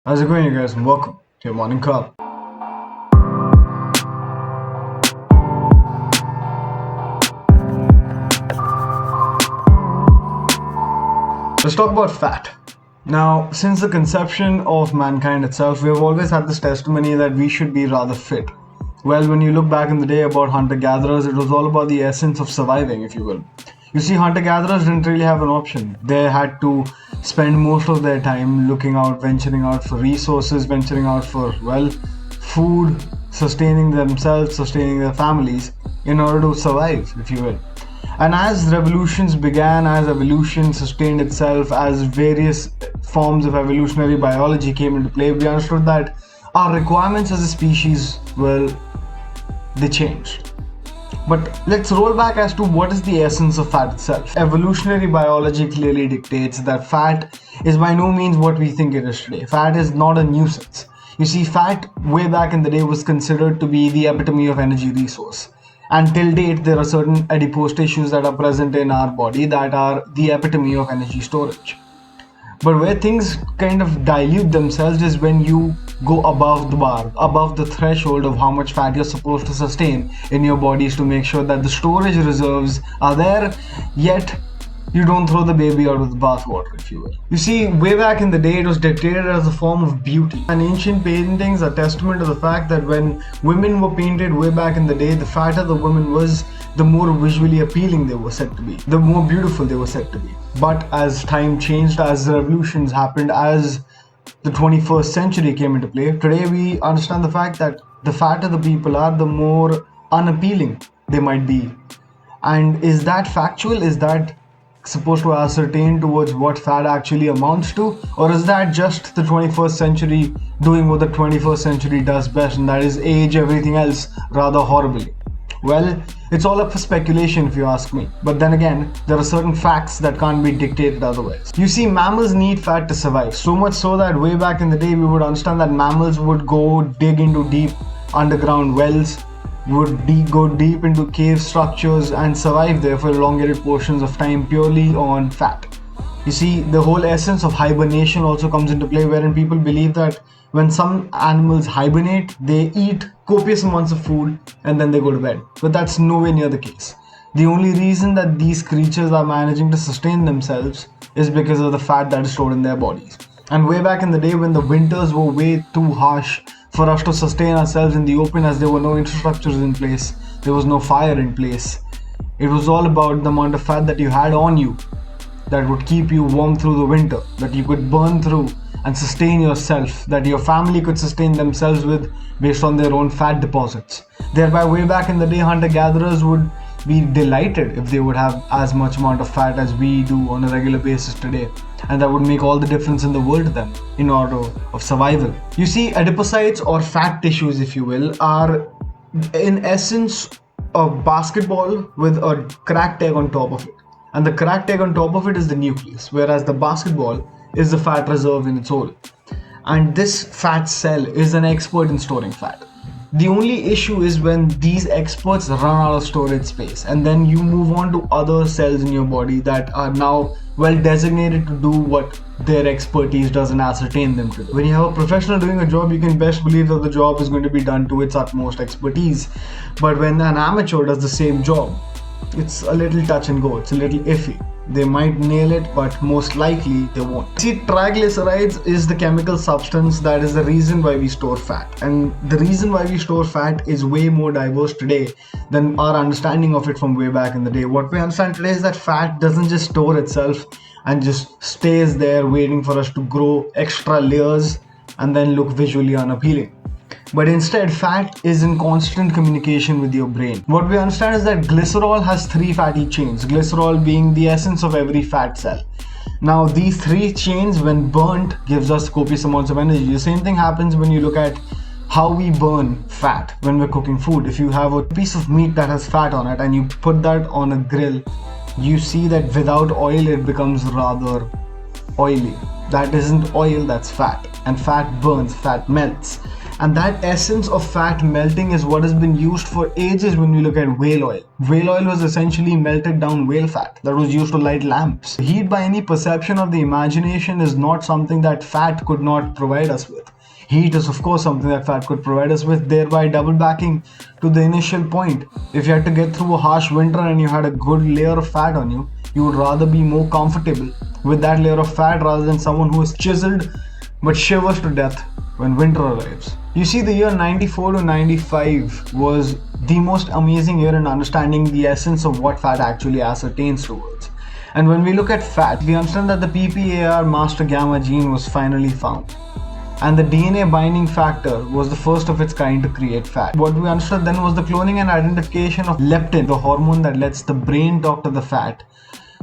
How's it going, you guys? And welcome to your morning cup. Let's talk about fat. Now, since the conception of mankind itself, we have always had this testimony that we should be rather fit. Well, when you look back in the day about hunter-gatherers, it was all about the essence of surviving, if you will. You see, hunter-gatherers didn't really have an option. They had to spend most of their time looking out, venturing out for resources, venturing out for, well, food, sustaining themselves, sustaining their families in order to survive, if you will. And as revolutions began, as evolution sustained itself, as various forms of evolutionary biology came into play, we understood that our requirements as a species, well, they changed. But let's roll back as to what is the essence of fat itself. Evolutionary biology clearly dictates that fat is by no means what we think it is today. Fat is not a nuisance. You see, fat way back in the day was considered to be the epitome of energy resource. And till date, there are certain adipose tissues that are present in our body that are the epitome of energy storage. But where things kind of dilute themselves is when you go above the bar, above the threshold of how much fat you're supposed to sustain in your bodies to make sure that the storage reserves are there, yet you don't throw the baby out with the bathwater, if you will. You see, way back in the day, it was dictated as a form of beauty. And ancient paintings are testament to the fact that when women were painted way back in the day, the fatter the woman was, the more visually appealing they were said to be, the more beautiful they were said to be. But as time changed, as revolutions happened, as the 21st century came into play, today we understand the fact that the fatter the people are, the more unappealing they might be. And is that factual? Is that supposed to ascertain towards what fat actually amounts to? Or is that just the 21st century doing what the 21st century does best, and that is age everything else rather horribly? Well, it's all up for speculation if you ask me. But then again, there are certain facts that can't be dictated otherwise. You see, mammals need fat to survive. So much so that way back in the day, we would understand that mammals would go dig into deep underground wells, would go deep into cave structures and survive there for elongated portions of time purely on fat. You see, the whole essence of hibernation also comes into play, wherein people believe that when some animals hibernate, they eat copious amounts of food and then they go to bed. But that's nowhere near the case. The only reason that these creatures are managing to sustain themselves is because of the fat that is stored in their bodies. And way back in the day, when the winters were way too harsh for us to sustain ourselves in the open, as there were no infrastructures in place, there was no fire in place, it was all about the amount of fat that you had on you that would keep you warm through the winter, that you could burn through and sustain yourself, that your family could sustain themselves with based on their own fat deposits. Thereby, way back in the day, hunter-gatherers would be delighted if they would have as much amount of fat as we do on a regular basis today, and that would make all the difference in the world to them in order of survival. You see, adipocytes or fat tissues, if you will, are in essence a basketball with a cracked egg on top of it, and the cracked egg on top of it is the nucleus, whereas the basketball is the fat reserve in its whole. And this fat cell is an expert in storing fat. The only issue is when these experts run out of storage space, and then you move on to other cells in your body that are now well designated to do what their expertise doesn't ascertain them to do. When you have a professional doing a job, you can best believe that the job is going to be done to its utmost expertise. But when an amateur does the same job, it's a little touch and go, it's a little iffy. They might nail it, but most likely they won't. See, triglycerides is the chemical substance that is the reason why we store fat. And the reason why we store fat is way more diverse today than our understanding of it from way back in the day. What we understand today is that fat doesn't just store itself and just stays there waiting for us to grow extra layers and then look visually unappealing. But instead, fat is in constant communication with your brain. What we understand is that glycerol has 3 fatty chains, glycerol being the essence of every fat cell. Now, these 3 chains, when burnt, gives us copious amounts of energy. The same thing happens when you look at how we burn fat when we're cooking food. If you have a piece of meat that has fat on it and you put that on a grill, you see that without oil, it becomes rather oily. That isn't oil, that's fat. And fat burns, fat melts. And that essence of fat melting is what has been used for ages when we look at whale oil. Whale oil was essentially melted down whale fat that was used to light lamps. Heat by any perception of the imagination is not something that fat could not provide us with. Heat is of course something that fat could provide us with, thereby double backing to the initial point. If you had to get through a harsh winter and you had a good layer of fat on you, you would rather be more comfortable with that layer of fat rather than someone who is chiseled but shivers to death when winter arrives. You see, the year 94 to 95 was the most amazing year in understanding the essence of what fat actually ascertains towards. And when we look at fat, we understand that the PPAR master gamma gene was finally found. And the DNA binding factor was the first of its kind to create fat. What we understood then was the cloning and identification of leptin, the hormone that lets the brain talk to the fat,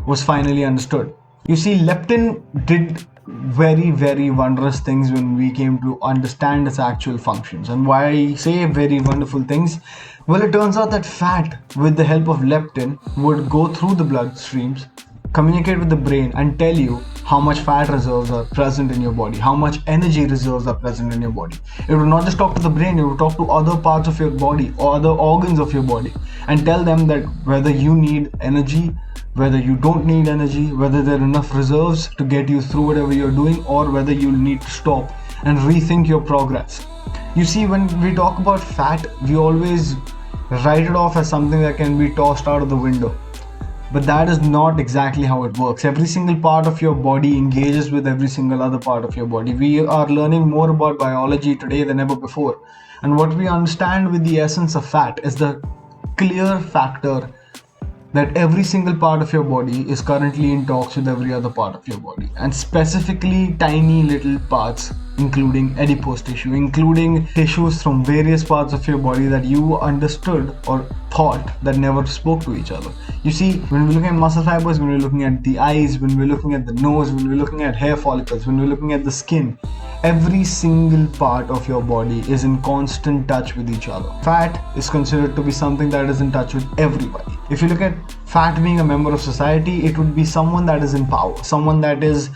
was finally understood. You see, leptin did very, very wondrous things when we came to understand its actual functions. And why I say very wonderful things? Well, it turns out that fat, with the help of leptin, would go through the bloodstreams, communicate with the brain, and tell you how much fat reserves are present in your body, how much energy reserves are present in your body. It would not just talk to the brain, it would talk to other parts of your body or other organs of your body and tell them that whether you need energy, whether you don't need energy, whether there are enough reserves to get you through whatever you're doing, or whether you'll need to stop and rethink your progress. You see, when we talk about fat, we always write it off as something that can be tossed out of the window. But that is not exactly how it works. Every single part of your body engages with every single other part of your body. We are learning more about biology today than ever before. And what we understand with the essence of fat is the clear factor that every single part of your body is currently in talks with every other part of your body, and specifically tiny little parts, including adipose tissue, including tissues from various parts of your body that you understood or thought that never spoke to each other. You see, when we're looking at muscle fibers, when we're looking at the eyes, when we're looking at the nose, when we're looking at hair follicles, when we're looking at the skin, every single part of your body is in constant touch with each other. Fat is considered to be something that is in touch with everybody. If you look at fat being a member of society, it would be someone that is in power, someone that is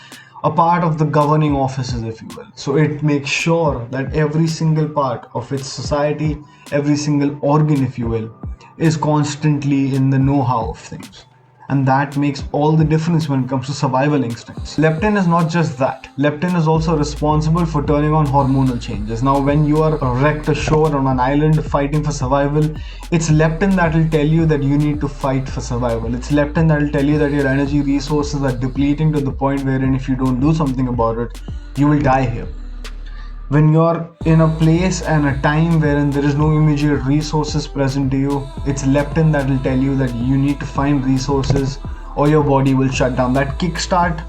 a part of the governing offices, if you will. So it makes sure that every single part of its society, every single organ, if you will, is constantly in the know-how of things. And that makes all the difference when it comes to survival instincts. Leptin is not just that. Leptin is also responsible for turning on hormonal changes. Now, when you are wrecked ashore on an island fighting for survival, it's leptin that will tell you that you need to fight for survival. It's leptin that will tell you that your energy resources are depleting to the point wherein if you don't do something about it, you will die here. When you're in a place and a time wherein there is no immediate resources present to you, it's leptin that will tell you that you need to find resources or your body will shut down. That kickstart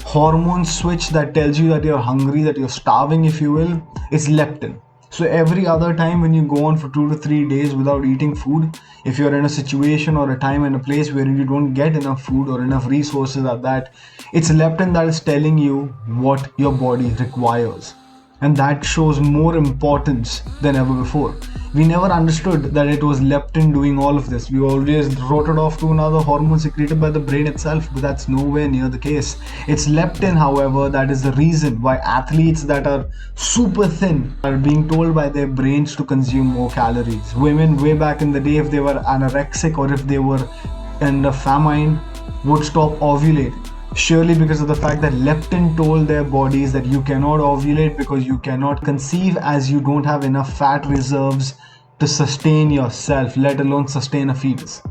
hormone switch that tells you that you're hungry, that you're starving, if you will, is leptin. So every other time when you go on for 2 to 3 days without eating food, if you're in a situation or a time and a place where you don't get enough food or enough resources at that, it's leptin that is telling you what your body requires. And that shows more importance than ever before. We never understood that it was leptin doing all of this. We always wrote it off to another hormone secreted by the brain itself, but that's nowhere near the case. It's leptin, however, that is the reason why athletes that are super thin are being told by their brains to consume more calories. Women way back in the day, if they were anorexic or if they were in a famine, would stop ovulating. Surely because of the fact that leptin told their bodies that you cannot ovulate because you cannot conceive as you don't have enough fat reserves to sustain yourself, let alone sustain a fetus.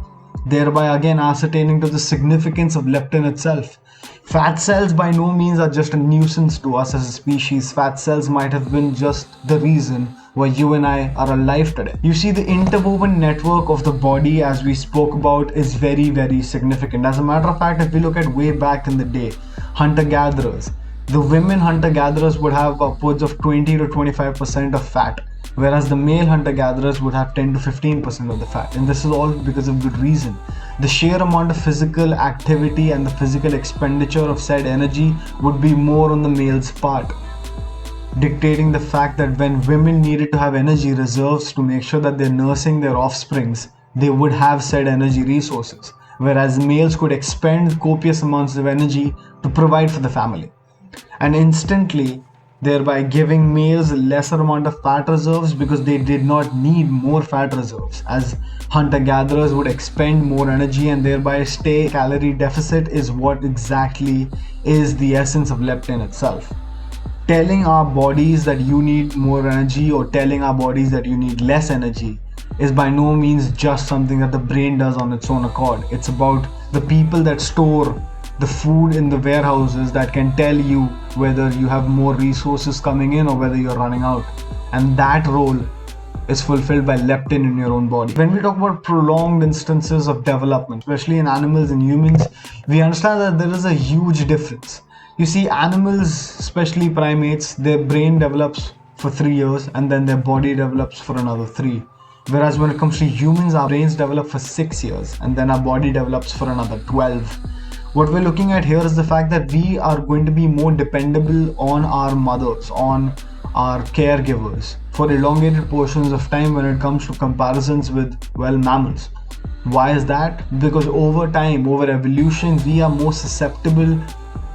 Thereby again ascertaining to the significance of leptin itself. Fat cells by no means are just a nuisance to us as a species. Fat cells might have been just the reason why you and I are alive today. You see, the interwoven network of the body, as we spoke about, is very, very significant. As a matter of fact, if we look at way back in the day, hunter-gatherers, the women hunter-gatherers would have upwards of 20 to 25% of fat, whereas the male hunter-gatherers would have 10 to 15% of the fat. And this is all because of good reason. The sheer amount of physical activity and the physical expenditure of said energy would be more on the male's part, dictating the fact that when women needed to have energy reserves to make sure that they're nursing their offsprings, they would have said energy resources, whereas males could expend copious amounts of energy to provide for the family. And instantly, thereby giving males lesser amount of fat reserves because they did not need more fat reserves, as hunter-gatherers would expend more energy and thereby stay calorie deficit is what exactly is the essence of leptin itself. Telling our bodies that you need more energy or telling our bodies that you need less energy is by no means just something that the brain does on its own accord. It's about the people that store the food in the warehouses that can tell you whether you have more resources coming in or whether you're running out. And that role is fulfilled by leptin in your own body. When we talk about prolonged instances of development, especially in animals and humans, we understand that there is a huge difference. You see, animals, especially primates, their brain develops for 3 years and then their body develops for another 3. Whereas when it comes to humans, our brains develop for 6 years and then our body develops for another 12. What we're looking at here is the fact that we are going to be more dependable on our mothers, on our caregivers for elongated portions of time when it comes to comparisons with, well, mammals. Why is that? Because over time, over evolution, we are more susceptible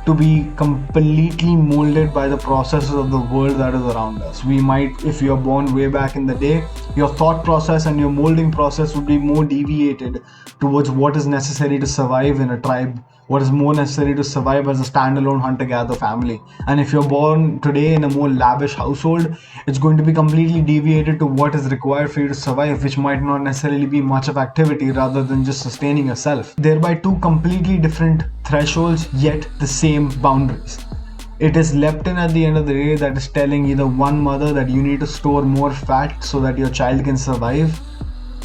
to be completely molded by the processes of the world that is around us. We might, if you're born way back in the day, your thought process and your molding process would be more deviated towards what is necessary to survive in a tribe, what is more necessary to survive as a standalone hunter-gatherer family. And if you're born today in a more lavish household, it's going to be completely deviated to what is required for you to survive, which might not necessarily be much of activity rather than just sustaining yourself. Thereby two completely different thresholds, yet the same boundaries. It is leptin at the end of the day that is telling either one mother that you need to store more fat so that your child can survive,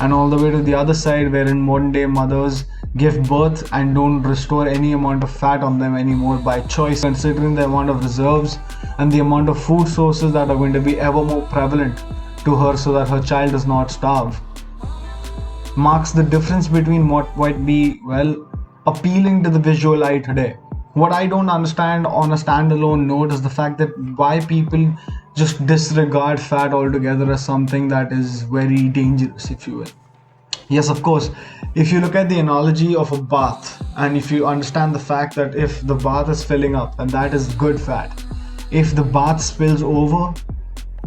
and all the way to the other side wherein modern day mothers give birth and don't restore any amount of fat on them anymore by choice, considering the amount of reserves and the amount of food sources that are going to be ever more prevalent to her so that her child does not starve. Marks the difference between what might be, well, appealing to the visual eye today. What I don't understand on a standalone note is the fact that why people just disregard fat altogether as something that is very dangerous, if you will. Yes, of course, if you look at the analogy of a bath and if you understand the fact that if the bath is filling up and that is good fat, if the bath spills over,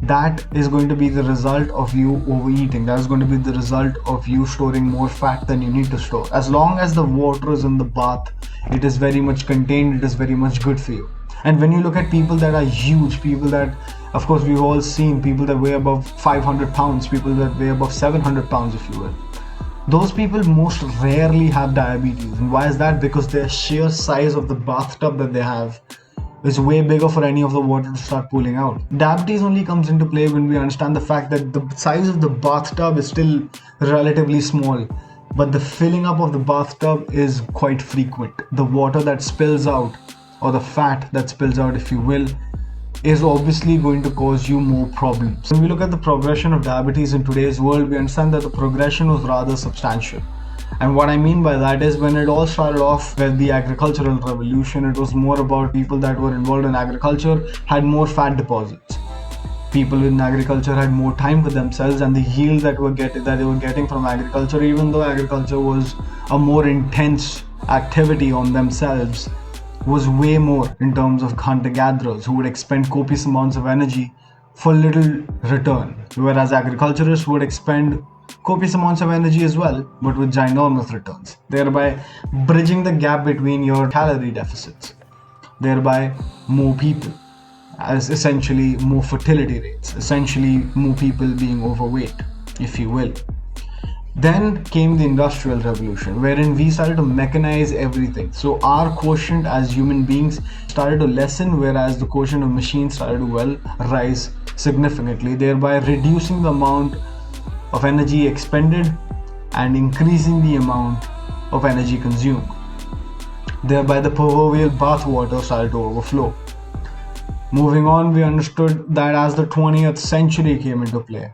that is going to be the result of you overeating. That is going to be the result of you storing more fat than you need to store. As long as the water is in the bath, it is very much contained, it is very much good for you. And when you look at people that are huge, people that, of course, we've all seen people that weigh above 500 pounds, people that weigh above 700 pounds, if you will. Those people most rarely have diabetes. And why is that? Because the sheer size of the bathtub that they have is way bigger for any of the water to start pooling out. Diabetes only comes into play when we understand the fact that the size of the bathtub is still relatively small, but the filling up of the bathtub is quite frequent. The water that spills out, or the fat that spills out, if you will, is obviously going to cause you more problems. When we look at the progression of diabetes in today's world, we understand that the progression was rather substantial. And what I mean by that is when it all started off with the agricultural revolution, it was more about people that were involved in agriculture had more fat deposits. People in agriculture had more time for themselves, and the yield that they were getting from agriculture, even though agriculture was a more intense activity on themselves, was way more in terms of hunter-gatherers who would expend copious amounts of energy for little return, whereas agriculturists would expend copious amounts of energy as well, but with ginormous returns, thereby bridging the gap between your calorie deficits, thereby more people, as essentially more fertility rates, essentially more people being overweight, if you will. Then came the Industrial Revolution, wherein we started to mechanize everything. So our quotient as human beings started to lessen, whereas the quotient of machines started to, well, rise significantly, thereby reducing the amount of energy expended and increasing the amount of energy consumed. Thereby the proverbial bathwater started to overflow. Moving on, we understood that as the 20th century came into play,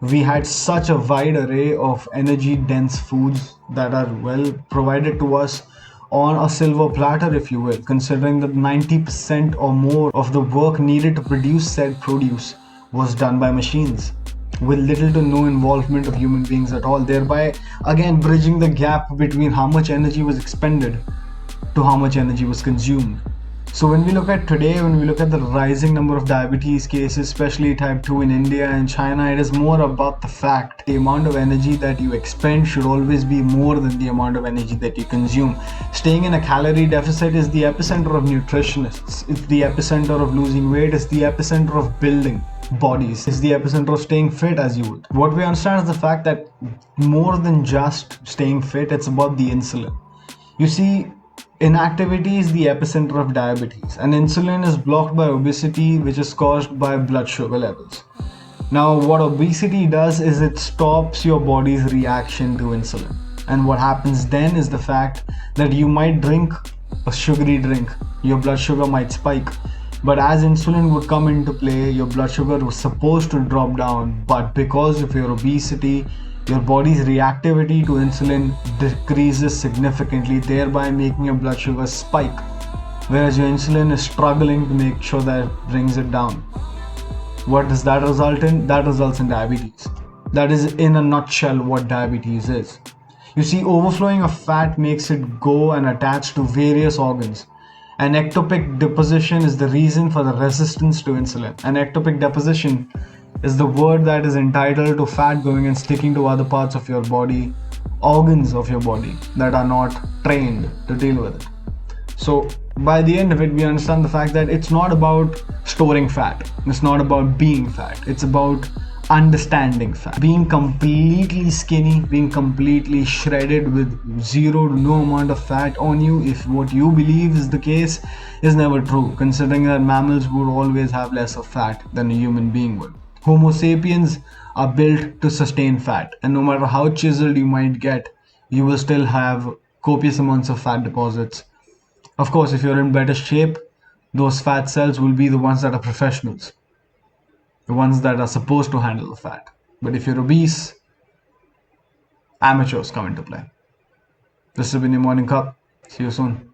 we had such a wide array of energy dense foods that are, well, provided to us on a silver platter, if you will, considering that 90% or more of the work needed to produce said produce was done by machines with little to no involvement of human beings at all, thereby again bridging the gap between how much energy was expended to how much energy was consumed. So when we look at today, when we look at the rising number of diabetes cases, especially type 2 in India and China, it is more about the fact the amount of energy that you expend should always be more than the amount of energy that you consume. Staying in a calorie deficit is the epicenter of nutritionists. It's the epicenter of losing weight. It's the epicenter of building bodies. It's the epicenter of staying fit, as you would. What we understand is the fact that more than just staying fit, it's about the insulin. You see, inactivity is the epicenter of diabetes, and insulin is blocked by obesity, which is caused by blood sugar levels. Now, what obesity does is it stops your body's reaction to insulin. And what happens then is the fact that you might drink a sugary drink, your blood sugar might spike. But as insulin would come into play, your blood sugar was supposed to drop down, but because of your obesity, your body's reactivity to insulin decreases significantly, thereby making your blood sugar spike, whereas your insulin is struggling to make sure that it brings it down. What does that result in? That results in diabetes. That is, in a nutshell, what diabetes is. You see, overflowing of fat makes it go and attach to various organs. And ectopic deposition is the reason for the resistance to insulin. And ectopic deposition is the word that is entitled to fat going and sticking to other parts of your body, organs of your body that are not trained to deal with it. So by the end of it, we understand the fact that it's not about storing fat. It's not about being fat. It's about understanding fat. Being completely skinny, being completely shredded with zero to no amount of fat on you, if what you believe is the case, is never true, considering that mammals would always have less of fat than a human being would. Homo sapiens are built to sustain fat, and no matter how chiseled you might get, you will still have copious amounts of fat deposits. Of course, if you're in better shape, those fat cells will be the ones that are professionals, the ones that are supposed to handle the fat. But if you're obese, amateurs come into play. This has been your morning cup. See you soon.